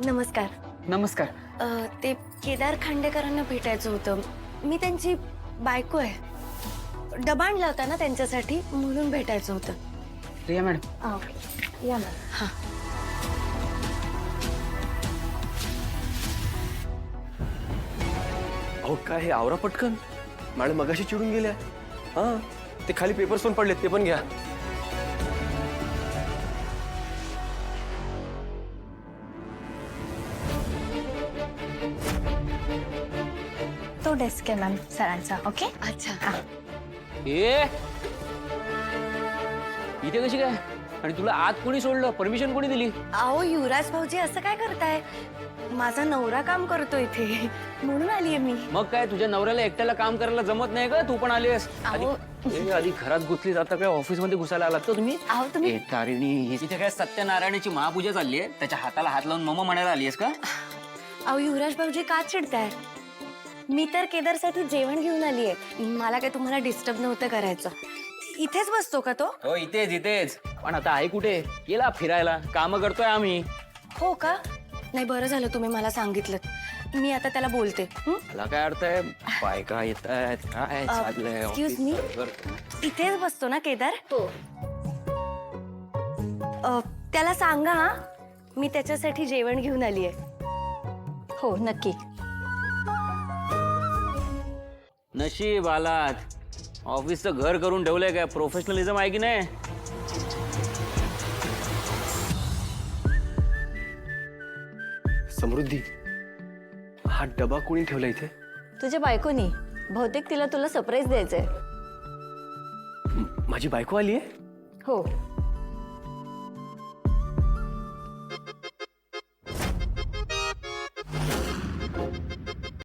नमस्कार. नमस्कार. ते केदार खांडेकरांना भेटायचं होतं. मी त्यांची बायको आहे. डबा आणला होता ना त्यांच्यासाठी, म्हणून भेटायचं होतं. प्रिया मॅडम. ओके, या मॅडम. हां. अहो काय हे आवरा पटकन. मॅडम मगाशी चिडून गेल्या. हां, ते खाली पेपर्स पण पडलेत, ते पण घ्या. तो डेस्क आहे मॅम सरांचा. ओके. अच्छा. ए इथे कशी काय? आणि तुला आत कोणी सोडलं? परमिशन कोणी दिली? अहो युवराज भाऊजी असं काय करताय? माझा नवरा काम करतो इथे, म्हणून आलीये मी. मग काय तुझ्या नवऱ्याला एकट्याला काम करायला जमत नाही का? तू पण आलीस. अहो. आधी घरात घुसली, आता काय ऑफिस मध्ये घुसायला आलात तर तुम्ही? अहो तुम्ही. ए तारिणी, इथे काय सत्यनारायणाची महापूजा चालली आहे? त्याच्या हाताला हात लावून मम म्हणायला आलीस का? अहो युवराज भाऊजी का चिडताय? मी तर केदारसाठी जेवण घेऊन आलीये. मला काय तुम्हाला डिस्टर्ब नव्हतं करायचं. इथेच बसतो का तो? हो इथेच इथेच. पण आता आहे कुठे? गेला फिरायला. काम करतोय आम्ही. हो का? नाही, बरं झालं तुम्ही मला सांगितलं. मी आता त्याला बोलते. मला काय अर्थ आहे? बायका येत आहेत, काय चाललंय? Excuse me. इथेच बसतो ना केदार? हो. त्याला सांगा हा, मी त्याच्यासाठी जेवण घेऊन आलीये. हो नक्की. नशीब आलात. ऑफिसचं घर करून ठेवलंय काय? प्रोफेशनलिझम आहे की नाही? समृद्धी, हा डबा कोणी ठेवला इथे? तुझ्या बायकोनी. बहुतेक तिला तुला सरप्राईज द्यायचंय. माझी बायको आली आहे? हो.